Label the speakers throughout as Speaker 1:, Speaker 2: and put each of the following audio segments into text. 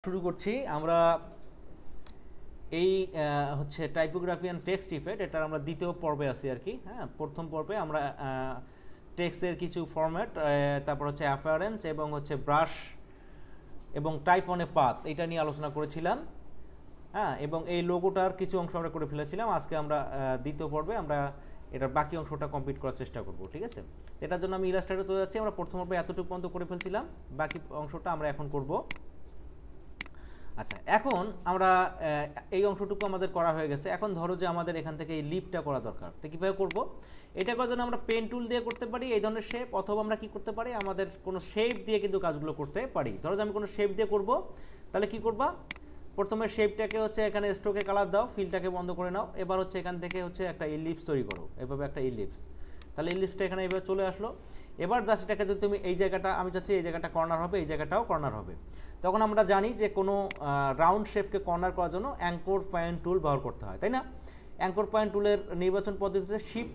Speaker 1: শুরু করছি আমরা এই হচ্ছে টাইপোগ্রাফি অ্যান্ড টেক্সট ইফেক্ট, এটা আমরা দ্বিতীয় পর্বে আছি আর কি। হ্যাঁ, প্রথম পর্বে আমরা টেক্সটের কিছু ফরম্যাট, তারপর হচ্ছে অ্যাপিয়ারেন্স এবং হচ্ছে ব্রাশ এবং টাইপ অন এ পাথ, এটা নিয়ে আলোচনা করেছিলাম। হ্যাঁ, এবং এই লোগোটার কিছু অংশ আমরা করে ফেলেছিলাম। আজকে আমরা দ্বিতীয় পর্বে আমরা এটার বাকি অংশটা কমপ্লিট করার চেষ্টা করব, ঠিক আছে। এটার জন্য আমি ইলাস্ট্রেটর তৈরি যাচ্ছি। আমরা প্রথম পর্বে এতটুকু পর্যন্ত করে ফেলছিলাম, বাকি অংশটা আমরা এখন করব। আচ্ছা, এখন আমরা এই অংশটুকু আমাদের করা হয়ে গেছে। এখন ধরো যে আমাদের এখান থেকে এই লিপটা করা দরকার, তো কীভাবে করব? এটা করার জন্য আমরা পেন টুল দিয়ে করতে পারি এই ধরনের শেপ, অথবা আমরা কি করতে পারি, আমাদের কোনো শেপ দিয়ে কিন্তু কাজগুলো করতে পারি। ধরো যে আমি কোনো শেপ দিয়ে করব, তাহলে কি করবা? প্রথমে শেপটাকে হচ্ছে এখানে স্ট্রোকে কালার দাও, ফিলটাকে বন্ধ করে নাও। এবার হচ্ছে এখান থেকে হচ্ছে একটা ইলিপস তৈরি করো, এভাবে একটা ইলিপস। তাহলে ইলিপসটা এখানে এইভাবে চলে আসলো। এবার জাস্ট এটাকে যদি তুমি এই জায়গাটা, আমি চাচ্ছি এই জায়গাটা কর্নার হবে, এই জায়গাটাও কর্নার হবে, তখন আমরা জানি যে কোনো রাউন্ড শেপকে কর্নার করার জন্য অ্যাঙ্কর পয়েন্ট টুল ব্যবহার করতে হয়, তাই না? অ্যাঙ্কর পয়েন্ট টুলের নির্বাচন পদ্ধতিতে শিফট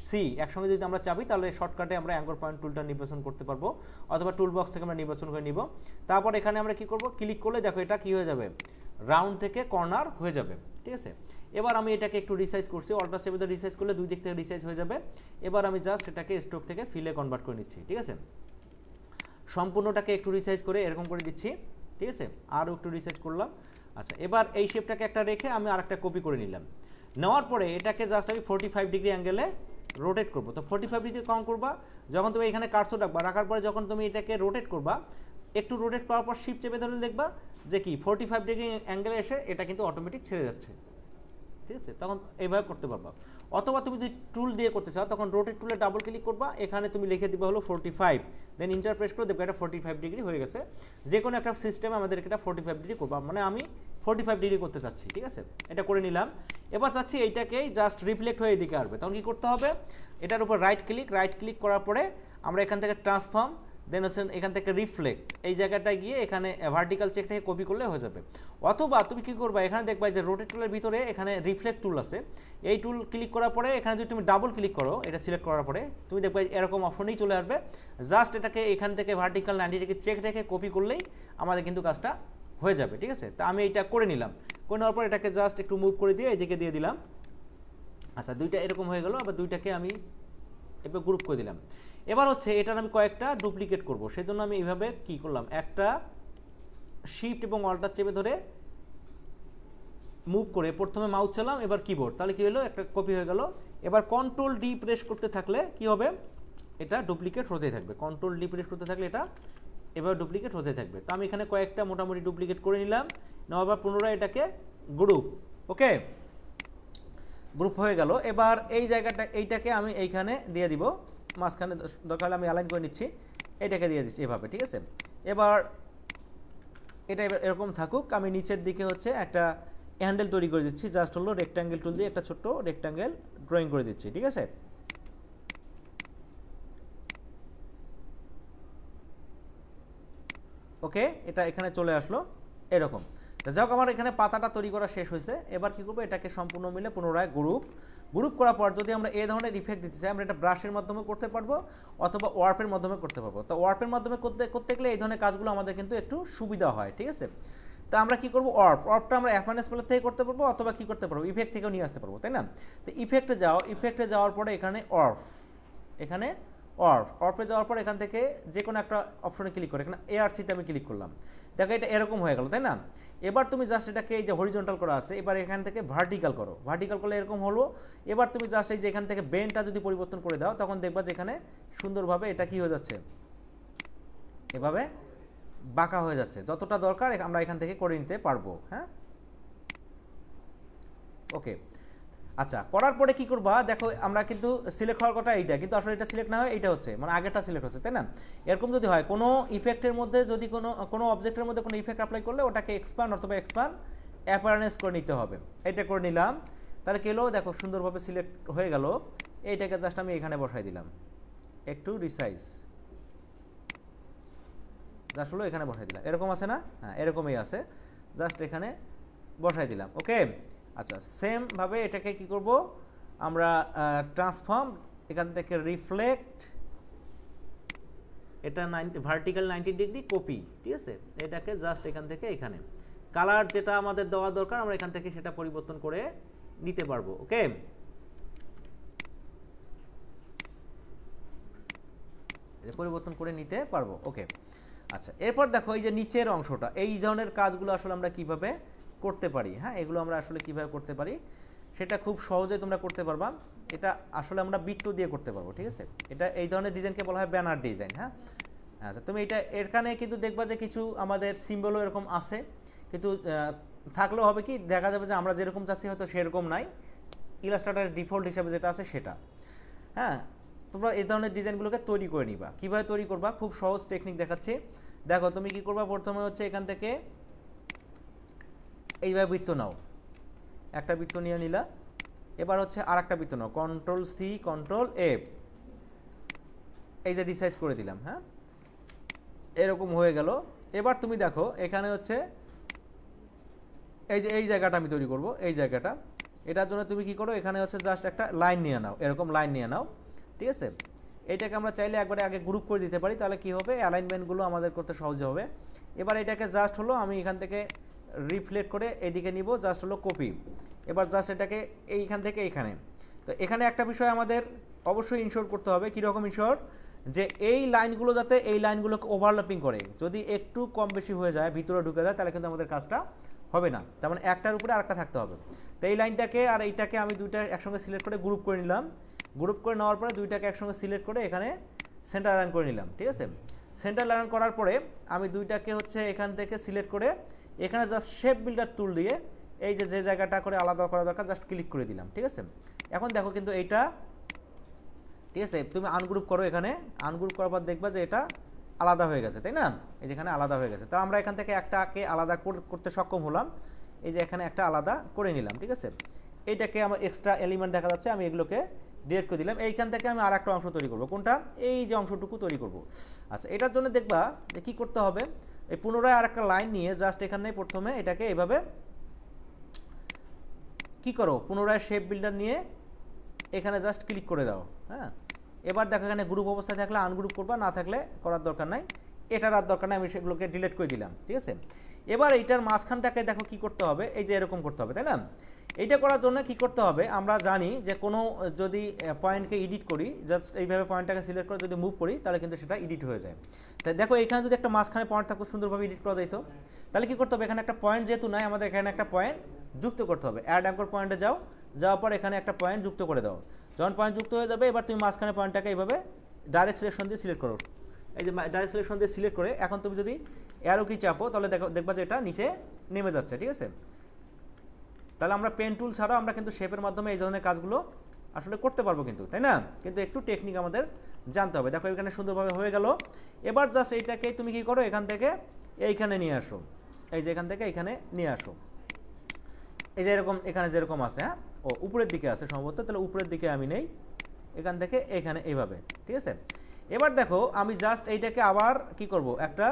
Speaker 1: সি একসঙ্গে যদি আমরা চাপি, তাহলে শর্টকাটে আমরা অ্যাঙ্কর পয়েন্ট টুলটা নির্বাচন করতে পারবো, অথবা টুল বক্স থেকে আমরা নির্বাচন করে নিব। তারপর এখানে আমরা কি করব, ক্লিক করলে দেখো এটা কি হয়ে যাবে, রাউন্ড থেকে কর্নার হয়ে যাবে, ঠিক আছে। এবার আমি এটাকে একটু রিসাইজ করছি, অল্টার চেপে রিসাইজ করলে দুই দিক থেকে রিসাইজ হয়ে যাবে। এবার আমি জাস্ট এটাকে স্ট্রোক থেকে ফিলে কনভার্ট করে নিচ্ছি, ঠিক আছে। সম্পূর্ণটাকে একটু রিসাইজ করে এরকম করে দিচ্ছি, ঠিক আছে। আরও একটু রিসাইজ করলাম। আচ্ছা, এবার এই শেপটাকে একটা রেখে আমি আরেকটা কপি করে নিলাম। নেওয়ার পরে এটাকে জাস্ট আমি 45 ডিগ্রি অ্যাঙ্গেলে রোটেট করবো। তো 45 ডিগ্রি কাউন্ট করবা, যখন তুমি এখানে কার্সর রাখবা, রাখার পরে যখন তুমি এটাকে রোটেট করবা, একটু রোটেট করার পর শিফট চেপে ধরে দেখবা যে কি 45 ডিগ্রি অ্যাঙ্গেলে এসে এটা কিন্তু অটোমেটিক ছেড়ে যাচ্ছে, ঠিক আছে। তখন এইভাবে করতে পারবা। অথবা তুমি যদি টুল দিয়ে করতে চাও, তখন রোটেট টুলে ডাবল ক্লিক করবা, এখানে তুমি লিখে দিবা হলো 45, দেন ইন্টার প্রেস করে দেখবে এটা 45 ডিগ্রি হয়ে গেছে। যে কোনো একটা সিস্টেমে আমাদের এটা 45 ডিগ্রি করবা, মানে আমি 45 ডিগ্রি করতে চাচ্ছি, ঠিক আছে। এটা করে নিলাম। এবার চাচ্ছি এইটাকেই জাস্ট রিফ্লেক্ট হয়ে এদিকে আসবে, তখন কী করতে হবে, এটার উপর রাইট ক্লিক করার পরে আমরা এখান থেকে ট্রান্সফর্ম, দেন হচ্ছে এখান থেকে রিফ্লেক্ট, এই জায়গাটায় গিয়ে এখানে ভার্টিক্যাল চেক থেকে কপি করলে হয়ে যাবে। অথবা তুমি কি করবা, এখানে দেখবা যে রোটেট টুলের ভিতরে এখানে রিফ্লেক্ট টুল আছে, এই টুল ক্লিক করার পরে এখানে যদি তুমি ডাবল ক্লিক করো, এটা সিলেক্ট করার পরে তুমি দেখবা এরকম অপশনেই চলে আসবে। জাস্ট এটাকে এখান থেকে ভার্টিক্যাল 90 ডিগ্রি চেক রেখে কপি করলেই আমাদের কিন্তু কাজটা হয়ে যাবে, ঠিক আছে। তা আমি এইটা করে নিলাম, করে নেওয়ার পর এটাকে জাস্ট একটু মুভ করে দিয়ে এদিকে দিয়ে দিলাম। আচ্ছা, দুইটা এরকম হয়ে গেল। আবার দুইটাকে আমি এবার গ্রুপ করে দিলাম। এবার হচ্ছে এটার আমি কয়েকটা ডুপ্লিকেট করব, সেজন্য আমি এইভাবে কি করলাম, একটা শিফট এবং অল্টার চেপে ধরে মুভ করে প্রথমে মাউস চালাম, এবার কিবোর্ড, তাহলে কি হলো, একটা কপি হয়ে গেল। এবার কন্ট্রোল ডি প্রেস করতে থাকলে কি হবে, এটা ডুপ্লিকেট হতেই থাকবে। কন্ট্রোল ডি প্রেস করতে থাকলে এটা এবার ডুপ্লিকেট হতে থাকবে। তো আমি এখানে কয়েকটা মোটামুটি ডুপ্লিকেট করে নিলাম। নেওয়ার পুনরায় এটাকে গ্রুপ, ওকে, গ্রুপ হয়ে গেল। এবার এই জায়গাটা এইটাকে আমি এইখানে দিয়ে দিব, মাঝখানে দরকার হলে আমি অ্যালাইন করে নিচ্ছি, এটাকে দিয়ে দিচ্ছি এভাবে, ঠিক আছে। এবার এটা এবার এরকম থাকুক। আমি নিচের দিকে হচ্ছে একটা হ্যান্ডেল তৈরি করে দিচ্ছি, জাস্ট হলো রেক্ট্যাঙ্গেল টুল দিয়ে একটা ছোট্ট রেক্ট্যাঙ্গেল ড্রয়িং করে দিচ্ছি, ঠিক আছে। ওকে, এটা এখানে চলে আসলো এরকম। যাই হোক, আমার এখানে পাতাটা তৈরি করা শেষ হয়েছে। এবার কি করবো, এটাকে সম্পূর্ণ মিলে পুনরায় গ্রুপ করার পর যদি আমরা এই ধরনের ইফেক্ট দিতে চাই, আমরা এটা ব্রাশের মাধ্যমে করতে পারবো, অথবা ওয়ার্পের মাধ্যমে করতে পারবো। তো ওয়ার্পের মাধ্যমে করতে গেলে এই ধরনের কাজগুলো আমাদের কিন্তু একটু সুবিধা হয়, ঠিক আছে। তো আমরা কি করবো, ওয়ার্পটা আমরা অ্যাফানেস প্যালেট থেকে করতে পারবো, অথবা কি করতে পারবো, ইফেক্ট থেকেও নিয়ে আসতে পারবো, তাই না। তো ইফেক্টে যাওয়ার পরে এখানে এখানে অর্পে যাওয়ার পর এখান থেকে যে কোনো একটা অপশনে ক্লিক করে এখানে এআরসিতে আমি ক্লিক করলাম, দেখো এটা এরকম হয়ে গেল, তাই না। এবার তুমি জাস্ট এটাকে এই যে হরিজন্টাল করা আছে, এবার এখান থেকে ভার্টিক্যাল করো, ভার্টিক্যাল করলে এরকম হলো। এবার তুমি জাস্ট এই যে এখান থেকে বেনটা যদি পরিবর্তন করে দাও, তখন দেখবা যে এখানে সুন্দরভাবে এটা কি হয়ে যাচ্ছে, এভাবে বাঁকা হয়ে যাচ্ছে। যতটা দরকার আমরা এখান থেকে করে নিতে পারবো, হ্যাঁ, ওকে। আচ্ছা, করার পরে কি করবা, দেখো আমরা কিন্তু সিলেক্ট হওয়ার কথা এইটা, কিন্তু আসলে এটা সিলেক্ট না হয় এইটা হচ্ছে, মানে আগেরটা সিলেক্ট হচ্ছে, তাই না। এরকম যদি হয় কোনো ইফেক্টের মধ্যে, যদি কোনো অবজেক্টের মধ্যে কোনো ইফেক্ট অ্যাপ্লাই করলে ওটাকে এক্সপ্যান্ড অথবা এক্সপ্যান্ড অ্যাপারেন্স করে নিতে হবে। এটা করে নিলাম, তাহলে কেলো দেখো সুন্দরভাবে সিলেক্ট হয়ে গেল। এইটাকে জাস্ট আমি এখানে বসাই দিলাম, একটু রিসাইজ, জাস্ট হলো এখানে বসাই দিলাম, এরকম আছে না, হ্যাঁ এরকমই আছে, জাস্ট এখানে বসাই দিলাম, ওকে। আচ্ছা, সেমভাবে এটাকে কি করব, আমরা ট্রান্সফর্ম, এখান থেকে রিফ্লেক্ট, এটা ভার্টিক্যাল 90 ডিগ্রি কপি, ঠিক আছে। এটাকে জাস্ট এখান থেকে এখানে কালার যেটা আমাদের দেওয়া দরকার আমরা এখান থেকে সেটা পরিবর্তন করে নিতে পারবো। ওকে, পরিবর্তন করে নিতে পারবো। ওকে, আচ্ছা, এরপর দেখো এই যে নিচের অংশটা, এই ধরনের কাজগুলো আসলে আমরা কিভাবে করতে পারি। হ্যাঁ, এগুলো আমরা আসলে কিভাবে করতে পারি সেটা খুব সহজে তোমরা করতে পারবা। এটা আসলে আমরা বৃত্ত দিয়ে করতে পারবো, ঠিক আছে। এটা এই ধরনের ডিজাইনকে বলা হয় ব্যানার ডিজাইন। হ্যাঁ, আচ্ছা, তুমি এটা এখানে কিন্তু দেখবা যে কিছু আমাদের সিম্বলও এরকম আছে, কিন্তু থাকলেও হবে কি দেখা যাবে যে আমরা যেরকম চাচ্ছি হয়তো সেরকম নাই, ইলাস্ট্রেটরের ডিফল্ট হিসাবে যেটা আছে সেটা। হ্যাঁ, তোমরা এই ধরনের ডিজাইনগুলোকে তৈরি করে নিবা। কীভাবে তৈরি করবা, খুব সহজ টেকনিক দেখাচ্ছি। দেখো তুমি কি করবা, প্রথমে হচ্ছে এখান থেকে এইভাবে বৃত্ত নাও, একটা বৃত্ত নিয়ে নিলা। এবার হচ্ছে আর একটা বৃত্ত নাও, কন্ট্রোল সি কন্ট্রোল এফ, এই যে রিসাইজ করে দিলাম। হ্যাঁ, এরকম হয়ে গেল। এবার তুমি দেখো এখানে হচ্ছে এই যে এই জায়গাটা আমি তৈরি করব, এই জায়গাটা, এটার জন্য তুমি কি করো, এখানে হচ্ছে জাস্ট একটা লাইন নিয়ে নাও, এরকম লাইন নিয়ে নাও, ঠিক আছে। এইটাকে আমরা চাইলে একবারে আগে গ্রুপ করে দিতে পারি, তাহলে কি হবে অ্যালাইনমেন্টগুলো আমাদের করতে সহজ হবে। এবার এটাকে জাস্ট হলো আমি এখান থেকে রিফ্লেক্ট করে এদিকে নিব, জাস্ট হলো কপি। এবার জাস্ট এটাকে এইখান থেকে এইখানে, তো এখানে একটা বিষয় আমাদের অবশ্যই ইনশোর করতে হবে। কীরকম ইনশোর, যে এই লাইনগুলো যাতে এই লাইনগুলোকে ওভারল্যাপিং করে, যদি একটু কম বেশি হয়ে যায় ভিতরে ঢুকে যায় তাহলে কিন্তু আমাদের কাজটা হবে না। তার মানে একটার উপরে আরেকটা থাকতে হবে। তো এই লাইনটাকে আর এইটাকে আমি দুইটা একসঙ্গে সিলেক্ট করে গ্রুপ করে নিলাম। গ্রুপ করে নেওয়ার পরে দুইটাকে একসঙ্গে সিলেক্ট করে এখানে সেন্টার লাইন করে নিলাম, ঠিক আছে। সেন্টার লাইন করার পরে আমি দুইটাকে হচ্ছে এখান থেকে সিলেক্ট করে এখানে জাস্ট শেপ বিল্ডার টুল দিয়ে এই যে যে জায়গাটা করে আলাদা করা দরকার জাস্ট ক্লিক করে দিলাম, ঠিক আছে। এখন দেখো কিন্তু এইটা, ঠিক আছে, তুমি আনগ্রুপ করো, এখানে আনগ্রুপ করার পর দেখবা যে এটা আলাদা হয়ে গেছে, তাই না, এই যে এখানে আলাদা হয়ে গেছে। তো আমরা এখান থেকে একটাকে আলাদা করতে সক্ষম হলাম, এই যে এখানে একটা আলাদা করে নিলাম, ঠিক আছে। এইটাকে আমার এক্সট্রা এলিমেন্ট দেখা যাচ্ছে, আমি এগুলোকে ডিলিট করে দিলাম। এইখান থেকে আমি আর একটা অংশ তৈরি করব, কোনটা, এই যে অংশটুকু তৈরি করব। আচ্ছা, এটার জন্য দেখবা যে কী করতে হবে, এই পুনরায় আর একটা লাইন নিয়ে জাস্ট এখানে প্রথমে এটাকে এইভাবে কি করো, পুনরায় শেপ বিল্ডার নিয়ে এখানে জাস্ট ক্লিক করে দাও। হ্যাঁ, এবার দেখো এখানে গ্রুপ অবস্থায় থাকলে আনগ্রুপ করবা, না থাকলে করার দরকার নাই, এটার আর দরকার নাই, আমি সেগুলোকে ডিলিট করে দিলাম, ঠিক আছে। এবার এইটার মাঝখানটাকে দেখো কি করতে হবে, এই যে এরকম করতে হবে, তাই না। এইটা করার জন্য কি করতে হবে, আমরা জানি যে কোনো যদি পয়েন্টকে এডিট করি, জাস্ট এইভাবে পয়েন্টটাকে সিলেক্ট করে যদি মুভ করি তাহলে কিন্তু সেটা এডিট হয়ে যায়। তাই দেখো এখানে যদি একটা মাঝখানে পয়েন্ট থাকতো সুন্দরভাবে এডিট করা যেত, তাহলে কি করতে হবে, এখানে একটা পয়েন্ট যেহেতু নাই আমাদের এখানে একটা পয়েন্ট যুক্ত করতে হবে। অ্যাড অ্যাঙ্কর পয়েন্টে যাও, যাওয়ার পর এখানে একটা পয়েন্ট যুক্ত করে দাও। যখন পয়েন্ট যুক্ত হয়ে যাবে এবার তুমি মাঝখানে পয়েন্টটাকে এইভাবে ডাইরেক্ট সিলেকশন দিয়ে সিলেক্ট করো, এই যে ডাইরেক্ট সিলেকশন দিয়ে সিলেক্ট করে এখন তুমি যদি অ্যারো কি চাপো তাহলে দেখবা যে এটা নিচে নেমে যাচ্ছে, ঠিক আছে। তাহলে আমরা পেন টুল ছাড়াও আমরা কিন্তু শেপের মাধ্যমে এই ধরনের কাজগুলো আসলে করতে পারবো কিন্তু, তাই না। কিন্তু একটু টেকনিক আমাদের জানতে হবে। দেখো এখানে সুন্দরভাবে হয়ে গেল। এবার জাস্ট এইটাকে তুমি কি করো, এখান থেকে এইখানে নিয়ে আসো, এই যে এখান থেকে এখানে নিয়ে আসো, এই যে এরকম এখানে যেরকম আছে, হ্যাঁ, ও উপরের দিকে আছে সম্ভবত, তাহলে উপরের দিকে আমি নেই, এখান থেকে এখানে এইভাবে, ঠিক আছে। এবার দেখো আমি জাস্ট এইটাকে আবার কি করব, একটা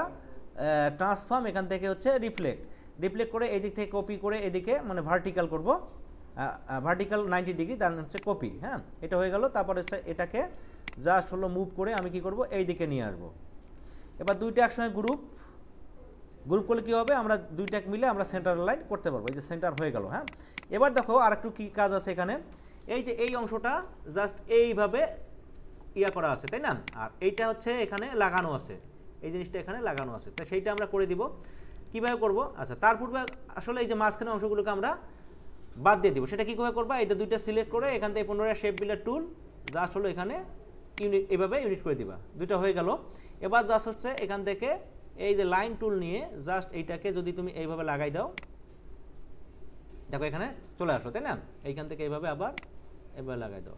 Speaker 1: ট্রান্সফর্ম এখান থেকে হচ্ছে রিফ্লেক্ট করে এদিক থেকে কপি করে এদিকে মানে ভার্টিক্যাল করব, ভার্টিক্যাল 90 ডিগ্রি, তার হচ্ছে কপি। হ্যাঁ, এটা হয়ে গেল। তারপরে এটাকে জাস্ট হলো মুভ করে আমি কি করব, এই দিকে নিয়ে আসবো। এবার দুইটা একসঙ্গে গ্রুপ করলে কী হবে, আমরা দুইটা মিলে আমরা সেন্টার লাইন করতে পারবো, এই যে সেন্টার হয়ে গেল। হ্যাঁ, এবার দেখো আর একটু কী কাজ আছে এখানে, এই যে এই অংশটা জাস্ট এইভাবে ইয়া করা আছে, তাই না, আর এইটা হচ্ছে এখানে লাগানো আছে, এই জিনিসটা এখানে লাগানো আছে, তো সেইটা আমরা করে দিব। কীভাবে করব, আচ্ছা তার পূর্বে আসলে এই যে মাঝখানে অংশগুলোকে আমরা বাদ দিয়ে দিব, সেটা কীভাবে করবা, এটা দুইটা সিলেক্ট করে এখান থেকে পুনরায় শেপ বিল্ডার টুল জাস্ট হলো এখানে ইউনিট, এভাবে ইউনিট করে দিবা, দুইটা হয়ে গেল। এবার জাস্ট হচ্ছে এখান থেকে এই যে লাইন টুল নিয়ে জাস্ট এইটাকে যদি তুমি এইভাবে লাগাই দাও, দেখো এখানে চলে আসলো, তাই না। এইখান থেকে এইভাবে আবার এভাবে লাগাই দাও,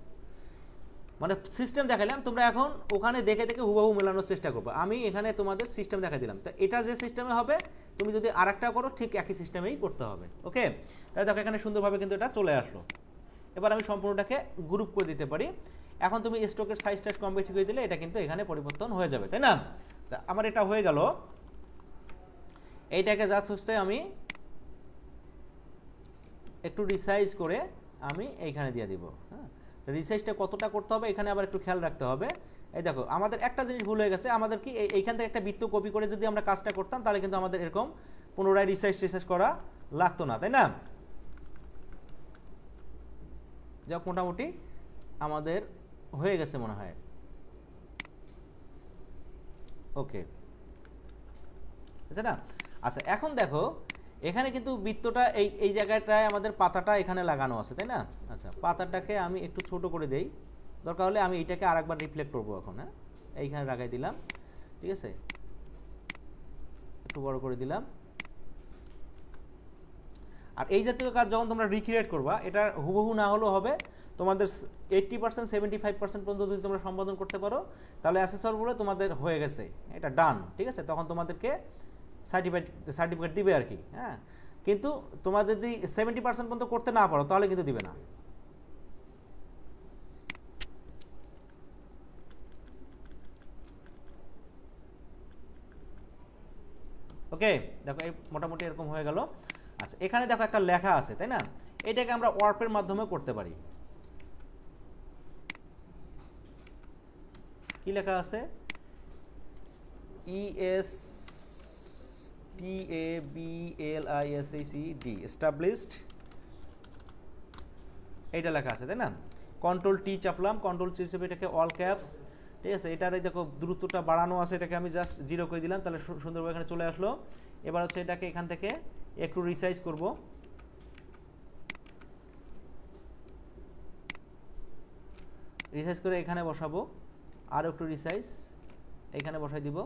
Speaker 1: মানে সিস্টেম দেখাইলাম, তোমরা এখন ওখানে দেখে দেখে হুবহু মেলানোর চেষ্টা করবো। আমি এখানে তোমাদের সিস্টেম দেখাই দিলাম, তো এটা যে সিস্টেমে হবে তুমি যদি আরেকটা করো ঠিক একই সিস্টেমেই করতে হবে। ওকে, তাহলে দেখো এখানে সুন্দরভাবে কিন্তু এটা চলে আসলো। এবার আমি সম্পূর্ণটাকে গ্রুপ করে দিতে পারি। এখন তুমি স্ট্রোকের সাইজটা কম বেশি করে দিলে এটা কিন্তু এখানে পরিবর্তন হয়ে যাবে, তাই না। আমার এটা হয়ে গেল। এইটাকে জাস্ট হচ্ছে আমি একটু রিসাইজ করে আমি এইখানে দিয়ে দিব। হ্যাঁ, রিসাইজটা কতটা করতে হবে এখানে আবার একটু খেয়াল রাখতে হবে, এই দেখো আমাদের একটা জিনিস ভুল হয়ে গেছে, আমাদের কি এইখান থেকে একটা বৃত্ত কপি করে যদি আমরা কাজটা করতাম তাহলে কিন্তু আমাদের এরকম পুনরায় রিসাইজ করা লাগতো না, তাই না? যাক মোটামুটি আমাদের হয়ে গেছে মনে হয়। ওকে, আচ্ছা না? আচ্ছা এখন দেখো এখানে কিন্তু বৃত্তটা এই জায়গাটায় আমাদের পাতাটা এখানে লাগানো আছে, তাই না? আচ্ছা পাতাটাকে আমি একটু ছোট করে দেই, দরকার হলে আমি এইটাকে আরেকবার রিফ্লেক্ট করবো এখন। হ্যাঁ, এইখানে লাগাই দিলাম, ঠিক আছে, একটু বড় করে দিলাম। আর এই জাতীয় কাজ যখন তোমরা রিক্রিয়েট করবা, এটা হুবহু না হলেও হবে, তোমাদের 80% 75% পর্যন্ত যদি তোমরা সম্পাদন করতে পারো তাহলে অ্যাসেসরগুলো তোমাদের হয়ে গেছে, এটা ডান, ঠিক আছে। তখন তোমাদেরকে সার্টিফিকেট দিবে আর কি। হ্যাঁ, কিন্তু তোমরা যদি 70% পর্যন্ত করতে না পারো তাহলে কিন্তু দিবে না। ওকে, দেখো এই মোটামুটি এরকম হয়ে গেল। আচ্ছা এখানে দেখো একটা লেখা আছে, তাই না? এটাকে আমরা ওয়ার্পের মাধ্যমে করতে পারি। কি লেখা আছে? ESTABLISHED, এস্টাবলিশড, এইটা লেখা আছে, তাই না? কন্ট্রোল টি চাপলাম, কন্ট্রোল টি চেপে এটাকে অল ক্যাপস, ঠিক আছে। এটার এই দেখো দ্রুতটা বাড়ানো আছে, এটাকে আমি জাস্ট 0 করে দিলাম, তাহলে সুন্দরভাবে এখানে চলে আসলো। এবার হচ্ছে এটাকে এখান থেকে একটু রিসাইজ করব, রিসাইজ করে এখানে বসাবো, আর একটু রিসাইজ এখানে বসাই দিব।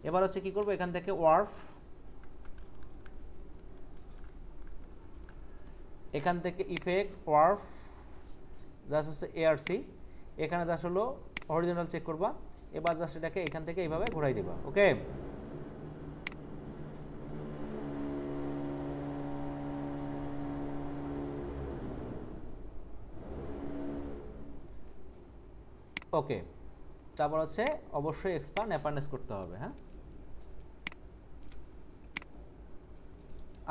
Speaker 1: এবার হচ্ছে কি করব, এখান থেকে ওয়ার্ফ, এখান থেকে ইফেক্ট ওয়ার্ফ, জাস্ট হচ্ছে ARC, এখানে জাস্ট হলো হরিজন্টাল চেক করবা। এবার জাস্ট এটাকে এখান থেকে এইভাবে ঘোরাই দিবা। ওকে, ওকে, তারপর হচ্ছে অবশ্যই এক্সপান্ড অ্যাপারনেস করতে হবে। হ্যাঁ,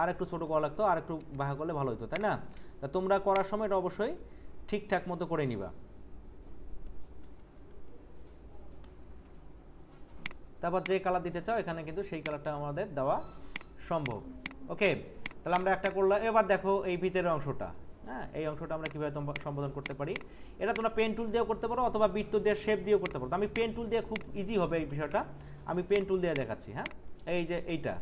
Speaker 1: আর একটু ছোটো করা লাগতো, আর একটু বাহা করলে ভালো হতো, তাই না? তা তোমরা করার সময় এটা অবশ্যই ঠিকঠাক মতো করে নিবা। তারপর যে কালার দিতে চাও এখানে কিন্তু সেই কালারটা আমাদের দেওয়া সম্ভব। ওকে, তাহলে আমরা একটা করলাম। এবার দেখো এই ভিতরের অংশটা, হ্যাঁ, এই অংশটা আমরা কীভাবে সম্পাদন করতে পারি। এটা তোমরা পেন টুল দিয়েও করতে পারো অথবা বৃত্ত দিয়ে শেপ দিয়েও করতে পারো। আমি পেন টুল দিয়ে খুব ইজি হবে এই বিষয়টা, আমি পেন টুল দিয়ে দেখাচ্ছি। হ্যাঁ, এই যে এইটা,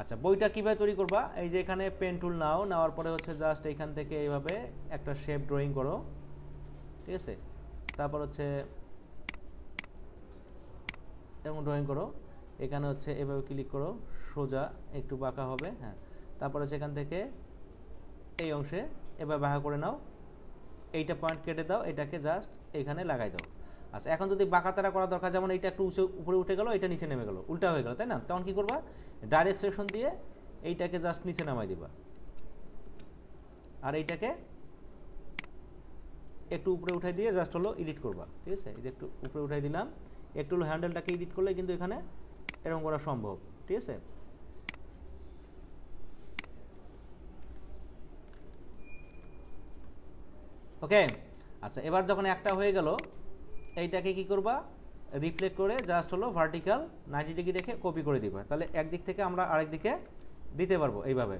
Speaker 1: আচ্ছা বইটা কীভাবে তৈরি করবা, এই যে এখানে পেন টুল নাও, নেওয়ার পরে হচ্ছে জাস্ট এইখান থেকে এইভাবে একটা শেপ ড্রয়িং করো, ঠিক আছে। তারপর হচ্ছে এরকম ড্রয়িং করো, এখানে হচ্ছে এভাবে ক্লিক করো, সোজা একটু বাঁকা হবে। হ্যাঁ, তারপর হচ্ছে এখান থেকে এই অংশে এভাবে বাঁকা করে নাও, এইটা পয়েন্ট কেটে দাও, এটাকে জাস্ট এখানে লাগাই দাও। আচ্ছা এখন যদি বাঁকা তারা করা দরকার, যেমন এইটা একটু উপরে উঠে গেল, এটা নিচে নেমে গেল, উল্টা হয়ে গেল, তাই না? তখন কি করবা, ডাইরেক্ট সিলেকশন দিয়ে এইটাকে জাস্ট নিচে নামাই দিবা, আর এইটাকে একটু উপরে উঠাই দিয়ে জাস্ট হলো এডিট করবা, ঠিক আছে। এই যে একটু উপরে উঠাই দিলাম, একটু হলো হ্যান্ডেলটাকে এডিট করলে কিন্তু এখানে এরকম করা সম্ভব, ঠিক আছে। ওকে, আচ্ছা এবার যখন একটা হয়ে গেল, এইটাকে কি করবা, রিফ্লেক্ট করে জাস্ট হলো ভার্টিক্যাল 90 ডিগ্রি রেখে কপি করে দিবা, তাহলে একদিক থেকে আমরা আরেক দিকে দিতে পারবো এইভাবে,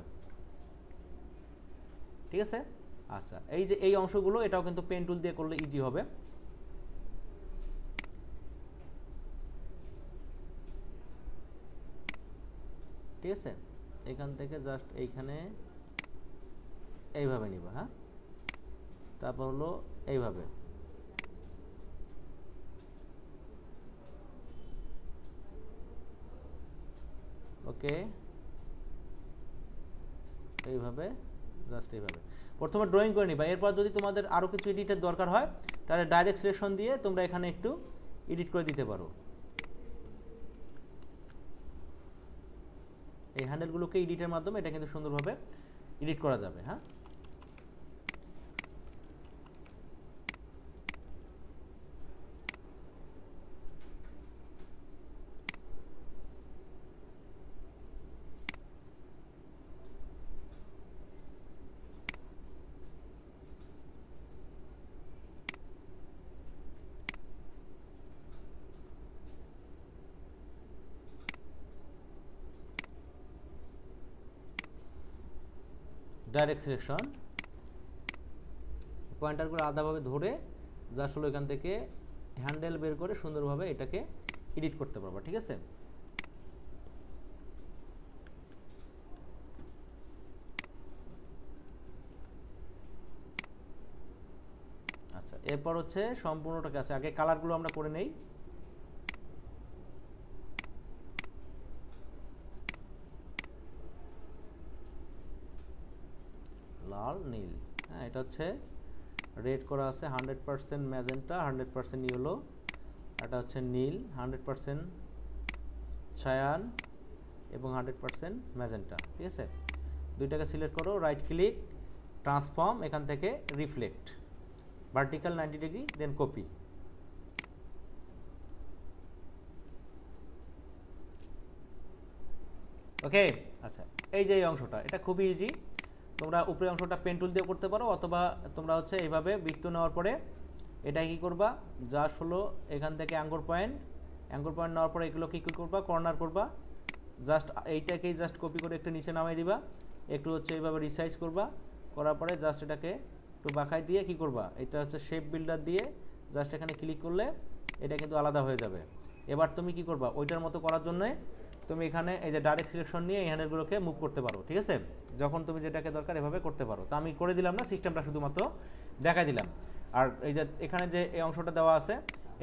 Speaker 1: ঠিক আছে। আচ্ছা এই যে এই অংশগুলো এটাও কিন্তু পেন টুল দিয়ে করলে ইজি হবে। ঠিক আছে, এখান থেকে জাস্ট এইখানে এইভাবে নিবা। হ্যাঁ, তারপর হলো এইভাবে, ওকে, এইভাবে জাস্ট এইভাবে প্রথমে ড্রয়িং করে নিবা। এরপর যদি তোমাদের আরও কিছু এডিটের দরকার হয় তাহলে ডাইরেক্ট সিলেকশন দিয়ে তোমরা এখানে একটু এডিট করে দিতে পারো। এই হ্যান্ডেলগুলোকে এডিটের মাধ্যমে এটা কিন্তু সুন্দরভাবে এডিট করা যাবে। হ্যাঁ, ডাইরেক্ট সিলেকশন, পয়েন্টারগুলো আলাদাভাবে ধরে জাস্ট হলো এখান থেকে হ্যান্ডেল বের করে সুন্দরভাবে এটাকে এডিট করতে পারবো, ঠিক আছে। আচ্ছা, এরপর হচ্ছে সম্পূর্ণটাকে আছে, আগে কালারগুলো আমরা করে নেই। লাল নীল, হ্যাঁ এটা হচ্ছে রেড করা আছে 100% ম্যাজেন্টা, 100% ইয়েলো, এটা হচ্ছে নীল 100% ছায়ান এবং 100% ম্যাজেন্টা, ঠিক আছে। দুইটাকে সিলেক্ট করো, রাইট ক্লিক, ট্রান্সফর্ম, এখান থেকে রিফ্লেক্ট, ভার্টিক্যাল 90 ডিগ্রি, দেন কপি। ওকে, আচ্ছা এই যে এই অংশটা, এটা খুবই ইজি। তোমরা উপরের অংশটা পেন টুল দিয়ে করতে পারো, অথবা তোমরা হচ্ছে এইভাবে বৃত্ত নেওয়ার পরে এটা কি করবা, জাস্ট হলো এখান থেকে অ্যাঙ্গর পয়েন্ট নেওয়ার পরে এগুলো কি করবা, কর্নার করবা, জাস্ট এইটাকেই জাস্ট কপি করে একটু নিচে নামাই দিবা, একটু হচ্ছে এইভাবে রিসাইজ করবা, করার পরে জাস্ট এটাকে একটু বাঁকাই দিয়ে কি করবা, এটা হচ্ছে শেপ বিল্ডার দিয়ে জাস্ট এখানে ক্লিক করলে এটা কিন্তু আলাদা হয়ে যাবে। এবার তুমি কি করবা, ওইটার মতো করার জন্য তুমি এখানে এই যে ডাইরেক্ট সিলেকশন নিয়ে এই হ্যান্ডেলগুলোকে মুভ করতে পারো, ঠিক আছে। যখন তুমি যেটাকে দরকার এভাবে করতে পারো। তো আমি করে দিলাম না, সিস্টেমটা শুধুমাত্র দেখাই দিলাম। আর এই যে এখানে যে এই অংশটা দেওয়া আছে,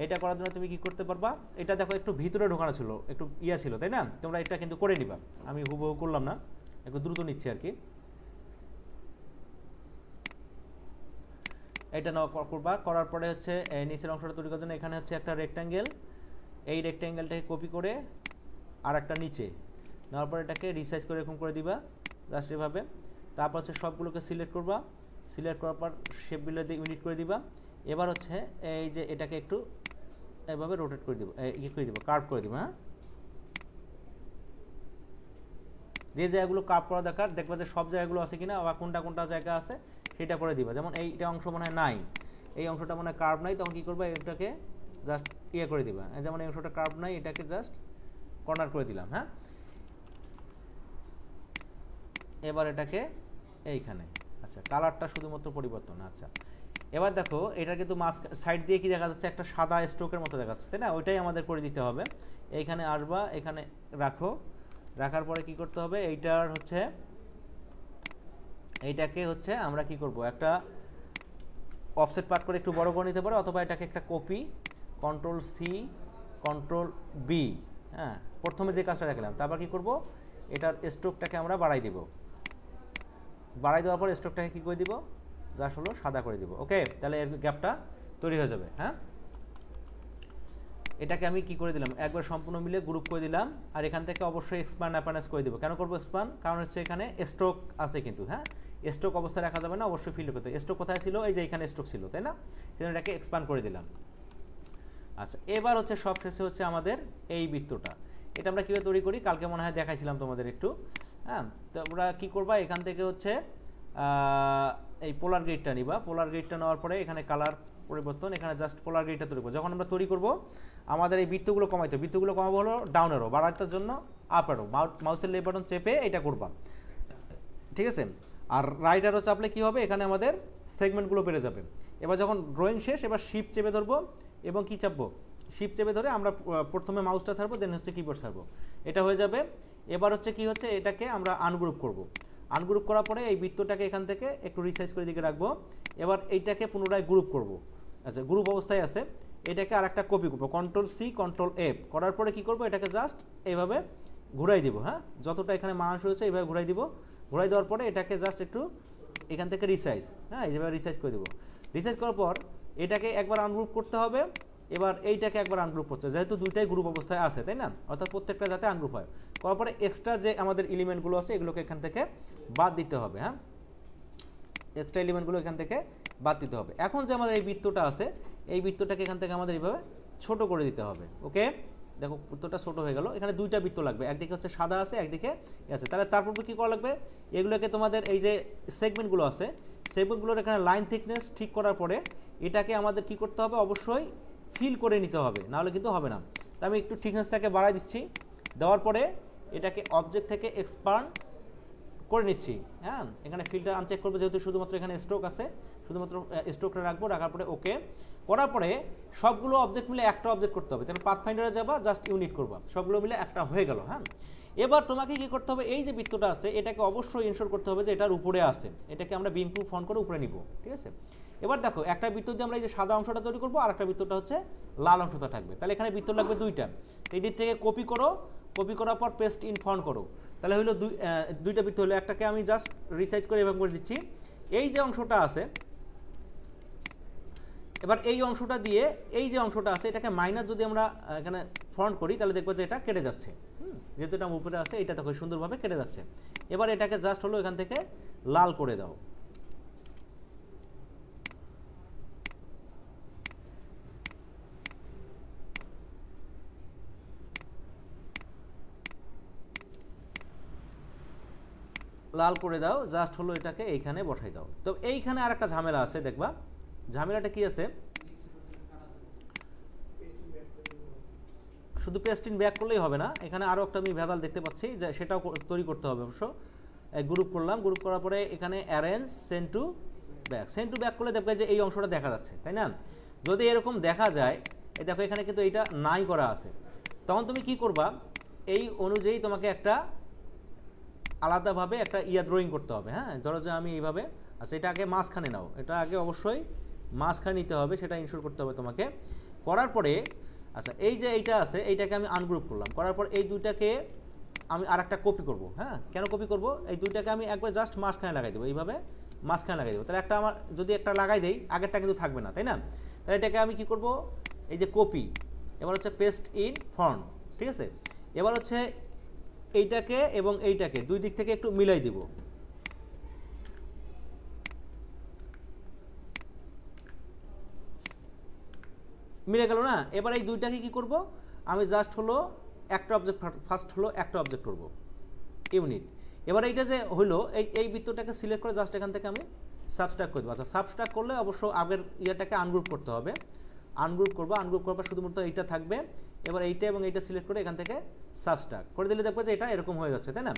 Speaker 1: এটা করার জন্য তুমি কি করতে পারবা, এটা দেখো একটু ভিতরে ঢোকানো ছিল, একটু ইয়া ছিল, তাই না। তোমরা এটা কিন্তু করে নিবা, আমি হুবহু করলাম না, একটু দ্রুত নিচ্ছি আর কি। এটা নাও করবা, করার পরে হচ্ছে নিচের অংশটা তৈরি করার জন্য এখানে হচ্ছে একটা রেক্ট্যাঙ্গেল, এই রেক্ট্যাঙ্গেলটাকে কপি করে আর একটা নিচে নেওয়ার পরে এটাকে রিসাইজ করে এরকম করে দিবা, জাস্ট এভাবে। তারপর হচ্ছে সবগুলোকে সিলেক্ট করবা, সিলেক্ট করার পর শেপ বিল্ডার দিয়ে ইউনিট করে দিবা। এবার হচ্ছে এই যে এটাকে একটু এভাবে রোটেট করে দিব, ইয়ে করে দিব, কার্ভ করে দিব। হ্যাঁ, যে জায়গাগুলো কার্ভ করা দরকার দেখবা যে সব জায়গাগুলো আছে কিনা বা কোনটা কোনটা জায়গা আছে সেটা করে দিবা। যেমন এইটা অংশ মনে হয় নাই, এই অংশটা মনে হয় কার্ভ নাই, তখন কী করবা, এটাকে জাস্ট ইয়ে করে দিবা। যেমন এই অংশটা কার্ভ নাই, এটাকে জাস্ট কর্নার করে দিলাম। হ্যাঁ, এবার এটাকে এইখানে, আচ্ছা কালারটা শুধুমাত্র পরিবর্তন। আচ্ছা এবার দেখো এটা কিন্তু মাস্ক সাইড দিয়ে কি দেখা যাচ্ছে, একটা সাদা স্ট্রোকের মতো দেখা যাচ্ছে, তাই না। ওইটাই আমাদের করে দিতে হবে। এইখানে আসবা, এখানে রাখো, রাখার পরে কি করতে হবে, এইটার হচ্ছে এইটাকে হচ্ছে আমরা কি করব, একটা অফসেট পার্ট করে একটু বড় করে নিতে পারো, অথবা এটাকে একটা copy, control C, control B. হ্যাঁ, প্রথমে যে কাজটা দেখালাম, তারপর কি করব, এটার স্ট্রোকটাকে আমরা বাড়াই দিব, বাড়াই দেওয়ার পর স্ট্রোকটাকে কী করে দিব, জাস্ট হলো সাদা করে দিব। ওকে, তাহলে এর গ্যাপটা তৈরি হয়ে যাবে। হ্যাঁ, এটাকে আমি কি করে দিলাম, একবার সম্পূর্ণ মিলে গ্রুপ করে দিলাম। আর এখান থেকে অবশ্যই এক্সপ্যান্ড অ্যাপারেন্স করে দিব। কেন করবো এক্সপ্যান্ড, কারণ হচ্ছে এখানে স্ট্রোক আছে কিন্তু। হ্যাঁ, স্ট্রোক অবস্থায় রাখা যাবে না, অবশ্যই ফিল করতে। স্ট্রোক কোথায় ছিল, এই যে এখানে স্ট্রোক ছিল, তাই না, সেজন্য এটাকে এক্সপ্যান্ড করে দিলাম। আচ্ছা এবার হচ্ছে সব শেষে হচ্ছে আমাদের এই বৃত্তটা, এটা আমরা কীভাবে তৈরি করি কালকে মনে হয় দেখাইছিলাম তোমাদের একটু। হ্যাঁ, তো আমরা কী করবা, এখান থেকে হচ্ছে এই পোলার গ্রিডটা নিবা, পোলার গ্রিডটা নেওয়ার পরে এখানে কালার পরিবর্তন, এখানে জাস্ট পোলার গ্রিডটা তৈরি করবো। যখন আমরা তৈরি করব আমাদের এই বৃত্তগুলো কমাইতে, বৃত্তগুলো কমাবো হলো ডাউন অ্যারো, বাড়াটার জন্য আপ অ্যারো, মাউসের লেফট বাটন চেপে এটা করবা, ঠিক আছে। আর রাইট অ্যারো চাপলে কী হবে, এখানে আমাদের সেগমেন্টগুলো বেড়ে যাবে। এবার যখন ড্রয়িং শেষ, এবার শিফট চেপে ধরবো এবং কী চাপবো, শিফট চেপে ধরে আমরা প্রথমে মাউসটা ছাড়বো, দেন হচ্ছে কিবোর্ড ছাড়বো, এটা হয়ে যাবে। এবার হচ্ছে কি হচ্ছে, এটাকে আমরা আনগ্রুপ করব। আনগ্রুপ করার পরে এই বৃত্তটাকে এখান থেকে একটু রিসাইজ করে দিকে রাখবো। এবার এইটাকে পুনরায় গ্রুপ করব। আচ্ছা, গ্রুপ অবস্থায় আছে, এটাকে আর একটা কপি করবো, কন্ট্রোল সি, কন্ট্রোল এফ করার পরে কি করব, এটাকে জাস্ট এইভাবে ঘুরাই দিব। হ্যাঁ, যতটা এখানে মানুষ হয়েছে এইভাবে ঘুরাই দিব। ঘুরাই দেওয়ার পরে এটাকে জাস্ট একটু এখান থেকে রিসাইজ, হ্যাঁ এইভাবে রিসাইজ করে দেবো। রিসাইজ করার পর এটাকে একবার আনগ্রুপ করতে হবে। এবার এইটাকে একবার আনগ্রুপ করতে, যেহেতু দুইটাই গ্রুপ অবস্থায় আছে, তাই না, অর্থাৎ প্রত্যেকটা যাতে আনগ্রুপ হয়। করার পরে এক্সট্রা যে আমাদের এলিমেন্টগুলো আছে এগুলোকে এখান থেকে বাদ দিতে হবে। হ্যাঁ, এক্সট্রা এলিমেন্টগুলো এখান থেকে বাদ দিতে হবে। এখন যে আমাদের এই বৃত্তটা আছে, এই বৃত্তটাকে এখান থেকে আমাদের এইভাবে ছোট করে দিতে হবে। ওকে, দেখো বৃত্তটা ছোট হয়ে গেল। এখানে দুইটা বৃত্ত লাগবে, একদিকে হচ্ছে সাদা আছে, একদিকে আছে। তাহলে তারপর কী করা লাগবে, এগুলোকে তোমাদের এই যে সেগমেন্টগুলো আছে, সেগমেন্টগুলোর এখানে লাইন থিকনেস ঠিক করার পরে এটাকে আমাদের কি করতে হবে, অবশ্যই ফিল করে নিতে হবে, নাহলে কিন্তু হবে না। তো আমি একটু থিকনেসটাকে বাড়াই দিচ্ছি, দেওয়ার পরে এটাকে অবজেক্ট থেকে এক্সপান্ড করে নিচ্ছি। হ্যাঁ, এখানে ফিল্ডটা আনচেক করবো, যেহেতু শুধুমাত্র এখানে স্ট্রোক আছে, শুধুমাত্র স্ট্রোকটা রাখবো, রাখার পরে ওকে করার পরে সবগুলো অবজেক্ট মিলে একটা অবজেক্ট করতে হবে। তাহলে পাথফাইন্ডারে যাবা, জাস্ট ইউনিট করবা, সবগুলো মিলে একটা হয়ে গেল। হ্যাঁ, এবার তোমাকে কি করতে হবে, এই যে বৃত্তটা আছে এটাকে অবশ্যই ইনশোর করতে হবে যে এটার উপরে আছে, এটাকে আমরা বিম টু ফন্ট করে উপরে নিব। ঠিক আছে, এবার দেখো একটা বৃত্ত দিয়ে আমরা এই যে সাদা অংশটা তৈরি করবো, আর একটা বৃত্তটা হচ্ছে লাল অংশটা থাকবে। তাহলে এখানে বৃত্ত লাগবে দুইটা, এটির থেকে কপি করো, কপি করার পর পেস্ট ইন ফন্ট করো। তাহলে হলো দুইটা বৃত্ত হলো, একটাকে আমি জাস্ট রিসাইজ করে এভাবে করে দিচ্ছি। এই যে অংশটা আছে, এবার এই অংশটা দিয়ে এই যে অংশটা আছে এটাকে মাইনাস যদি আমরা এখানে ফন্ট করি, তাহলে দেখবো যে এটা কেটে যাচ্ছে। যেহেতু এটা উপরে আছে, এটা দেখো সুন্দরভাবে কেটে যাচ্ছে। এবার এটাকে জাস্ট হলো এখান থেকে লাল করে দাও। লাল করে দাও, জাস্ট হলো এটাকে এইখানে বসাই দাও। তো এইখানে আর একটা ঝামেলা আছে, দেখবা ঝামেলাটা কি আছে, শুধু পেস্ট ইন ব্যাক করলেই হবে না, এখানে আরও একটা আমি ভেজাল দেখতে পাচ্ছি, যে সেটাও তৈরি করতে হবে অবশ্য। গ্রুপ করলাম, গ্রুপ করার পরে এখানে arrange send to back, send to back করলে দেখবে যে এই অংশটা দেখা যাচ্ছে, তাই না? যদি এরকম দেখা যায়, এই দেখো এখানে কিন্তু এইটা নাই করা আছে, তখন তুমি কি করবা, এই অনুযায়ী তোমাকে একটা আলাদাভাবে একটা ড্রয়িং করতে হবে। হ্যাঁ, ধরো যে আমি এইভাবে, আচ্ছা এটা আগে মাঝখানে নাও, এটা আগে অবশ্যই মাঝখানে নিতে হবে, সেটা ইনশোর করতে হবে তোমাকে। করার পরে আচ্ছা এই যে এইটা আছে, এইটাকে আমি আনগ্রুপ করলাম, করার পর এই দুইটাকে আমি আর একটা কপি করবো। হ্যাঁ, কেন কপি করবো, এই দুইটাকে আমি একবার জাস্ট মাঝখানে লাগাই দেবো, এইভাবে মাঝখানে লাগাই দেবো। তাহলে একটা আমার যদি একটা লাগাই দেই, আগেরটা কিন্তু থাকবে না, তাই না? তাহলে এটাকে আমি কি করব, এই যে কপি, এবার হচ্ছে পেস্ট ইন ফন্ট। ঠিক আছে, এবার হচ্ছে এইটাকে এবং এইটাকে দুই দিক থেকে একটু মিলাই দিব। মিলে গেল না? এবার এই দুইটাকে কি করব, আমি জাস্ট হলো একটা অবজেক্ট, ফার্স্ট হলো একটা অবজেক্ট করব, ইউনিট। এবার এইটা যে হলো, এই বৃত্তটাকে সিলেক্ট করে জাস্ট এখান থেকে আমি সাবস্ট্রাক্ট করে দেবো। আচ্ছা, সাবস্ট্রাক্ট করলে অবশ্য আগের ইয়াটাকে আনগ্রুপ করতে হবে, আনগ্রুপ করবো, আনগ্রুপ করার পর শুধুমাত্র এইটা থাকবে। এবার এইটা এবং এইটা সিলেক্ট করে এখান থেকে সাবস্ট্রাক্ট করে দিলে দেখবে যে এটা এরকম হয়ে যাচ্ছে, তাই না?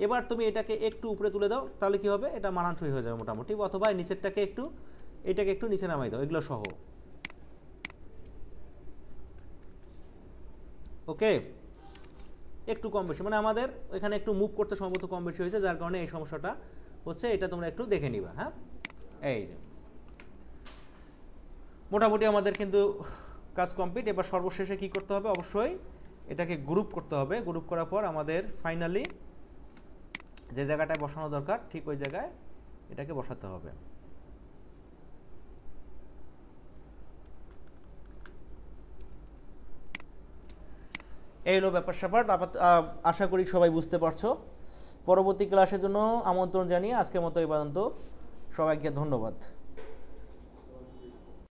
Speaker 1: এবার তুমি এটাকে একটু উপরে তুলে দাও, তাহলে কি হবে, এটা মানানসই হয়ে যাবে মোটামুটি। অথবা নিচেরটাকে একটু, এটাকে একটু নিচে নামাই দাও, এগুলো সহ। ওকে, একটু কম বেশি মানে আমাদের এখানে একটু মুভ করতে সম্ভবত কম বেশি হয়েছে, যার কারণে এই সমস্যাটা হচ্ছে, এটা তোমরা একটু দেখে নিবা। হ্যাঁ, এই যে মোটামুটি আমাদের কিন্তু কাজ কমপ্লিট। এবার সর্বশেষে কি করতে হবে, অবশ্যই এটাকে গ্রুপ করতে হবে। গ্রুপ করার পর আমাদের ফাইনালি যে জায়গাটায় বসানো দরকার ঠিক ওই জায়গায় এটাকে বসাতে হবে। এই হলো ব্যাপার স্যাপার। আশা করি সবাই বুঝতে পারছো। পরবর্তী ক্লাসের জন্য আমন্ত্রণ জানিয়ে আজকের মতো এই পর্যন্ত, সবাইকে ধন্যবাদ।